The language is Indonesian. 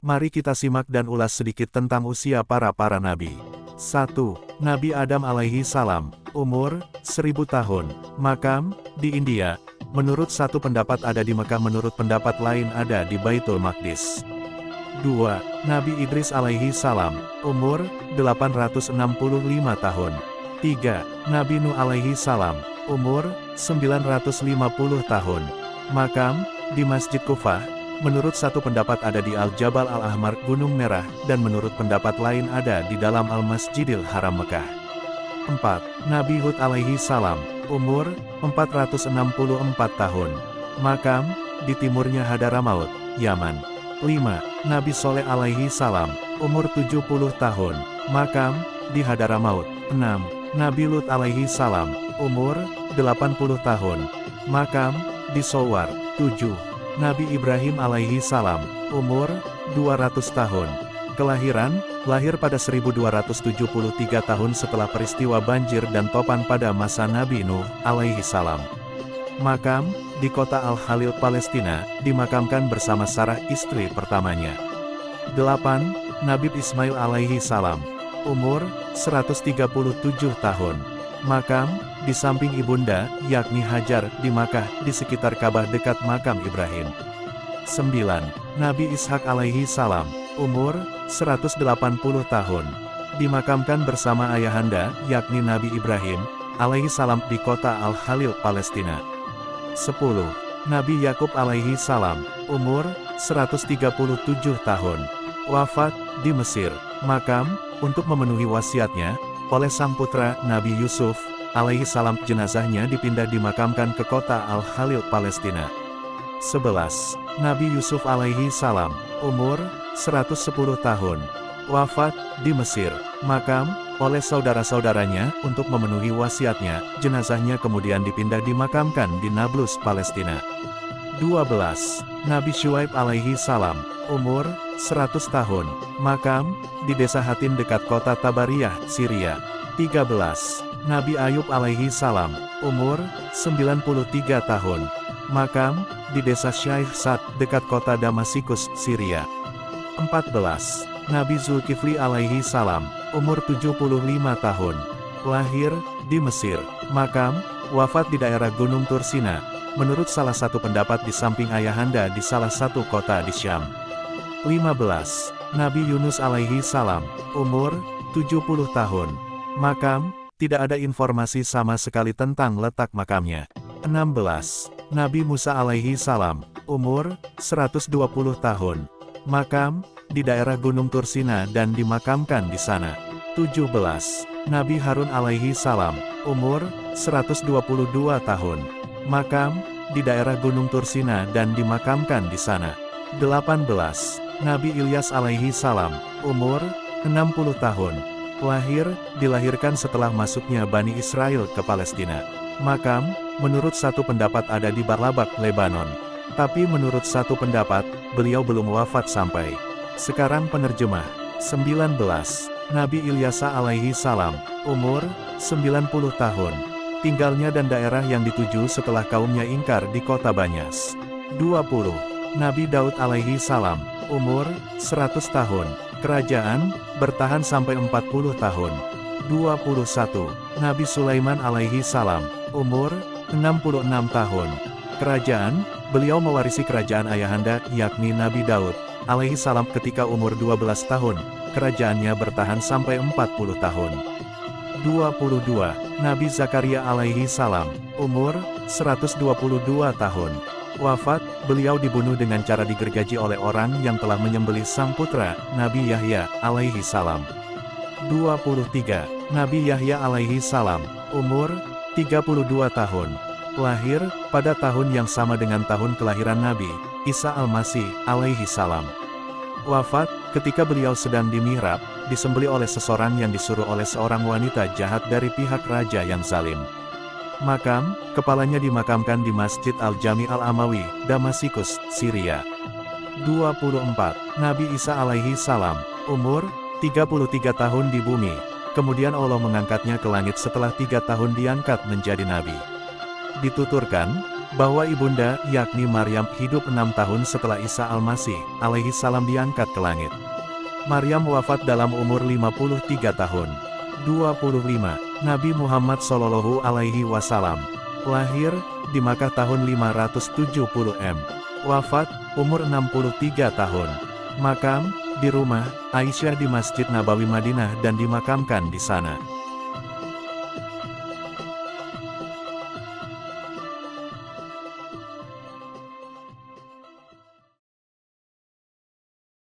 Mari kita simak dan ulas sedikit tentang usia para nabi. 1. Nabi Adam alaihi salam, umur 1000 tahun, makam di India. Menurut satu pendapat ada di Mekah, menurut pendapat lain ada di Baitul Maqdis. 2. Nabi Idris alaihi salam, umur 865 tahun. 3. Nabi Nuh alaihi salam, umur 950 tahun. Makam di Masjid Kufah. Menurut satu pendapat ada di Al-Jabal Al-Ahmar, Gunung Merah, dan menurut pendapat lain ada di dalam Al-Masjidil Haram Mekah. 4. Nabi Hud alaihi salam, umur 464 tahun. Makam di timurnya Hadramaut, Yaman. 5. Nabi Soleh alaihi salam, umur 70 tahun. Makam di Hadramaut. 6. Nabi Lut alaihi salam, umur 80 tahun. Makam di Sowar. 7. Nabi Ibrahim alaihi salam, umur 200 tahun. Kelahiran, lahir pada 1273 tahun setelah peristiwa banjir dan topan pada masa Nabi Nuh alaihi salam. Makam di kota Al-Khalil, Palestina, dimakamkan bersama Sarah, istri pertamanya. 8. Nabi Ismail alaihi salam, umur 137 tahun. Makam di samping ibunda, yakni Hajar, di Makkah, di sekitar Ka'bah dekat makam Ibrahim. 9. Nabi Ishak alaihi salam, umur 180 tahun. Dimakamkan bersama ayahanda, yakni Nabi Ibrahim alaihi salam, di kota Al-Khalil, Palestina. 10. Nabi Yakub alaihi salam, umur 137 tahun. Wafat di Mesir. Makam untuk memenuhi wasiatnya oleh sang putra Nabi Yusuf alaihi salam, jenazahnya dipindah dimakamkan ke kota Al-Khalil, Palestina. 11. Nabi Yusuf alaihi salam, umur 110 tahun. Wafat di Mesir. Makam oleh saudara-saudaranya untuk memenuhi wasiatnya, jenazahnya kemudian dipindah dimakamkan di Nablus, Palestina. 12. Nabi Syuaib alaihi salam, umur 100 tahun. Makam di desa Hatin dekat kota Tabariyah, Syria. 13. Nabi Ayub alaihi salam, umur 93 tahun. Makam di desa Syaikh Sad dekat kota Damasikus, Syria. 14. Nabi Zulkifli alaihi salam, umur 75 tahun. Lahir di Mesir. Makam wafat di daerah Gunung Tursina. Menurut salah satu pendapat di samping ayahanda di salah satu kota di Syam. 15. Nabi Yunus alaihi salam, umur 70 tahun. Makam tidak ada informasi sama sekali tentang letak makamnya. 16. Nabi Musa alaihi salam, umur 120 tahun. Makam di daerah Gunung Tursina dan dimakamkan di sana. 17. Nabi Harun alaihi salam, umur 122 tahun. Makam di daerah Gunung Tursina dan dimakamkan di sana. 18. Nabi Ilyas alaihi salam, umur 60 tahun. Dilahirkan setelah masuknya Bani Israel ke Palestina. Makam, menurut satu pendapat ada di Barlabak, Lebanon. Tapi menurut satu pendapat, beliau belum wafat sampai sekarang. Penerjemah. 19. Nabi Ilyasa alaihi salam, umur 90 tahun. Tinggalnya dan daerah yang dituju setelah kaumnya ingkar di kota Banyas. 20. Nabi Daud alaihi salam, umur 100 tahun. Kerajaan bertahan sampai 40 tahun. 21. Nabi Sulaiman alaihi salam, umur 66 tahun. Kerajaan, beliau mewarisi kerajaan ayahanda, yakni Nabi Daud alaihi salam ketika umur 12 tahun. Kerajaannya bertahan sampai 40 tahun. 22. Nabi Zakaria alaihi salam, umur 122 tahun. Wafat, beliau dibunuh dengan cara digergaji oleh orang yang telah menyembelih sang putra, Nabi Yahya alaihi salam. 23. Nabi Yahya alaihi salam, umur 32 tahun. Lahir pada tahun yang sama dengan tahun kelahiran Nabi Isa Al-Masih alaihi salam. Wafat ketika beliau sedang di mihrab, disembelih oleh seseorang yang disuruh oleh seorang wanita jahat dari pihak raja yang zalim. Makam, kepalanya dimakamkan di Masjid Al-Jami Al-Amawi, Damasikus, Syria. 24. Nabi Isa alaihi salam, umur 33 tahun di bumi. Kemudian Allah mengangkatnya ke langit setelah 3 tahun diangkat menjadi nabi. Dituturkan, bahwa ibunda, yakni Maryam, hidup 6 tahun setelah Isa Al-Masih, alaihi salam diangkat ke langit. Maryam wafat dalam umur 53 tahun. 25. Nabi Muhammad Shallallahu Alaihi Wasallam lahir di Makkah tahun 570 m. Wafat, umur 63 tahun. Makam, di rumah Aisyah di Masjid Nabawi Madinah dan dimakamkan di sana.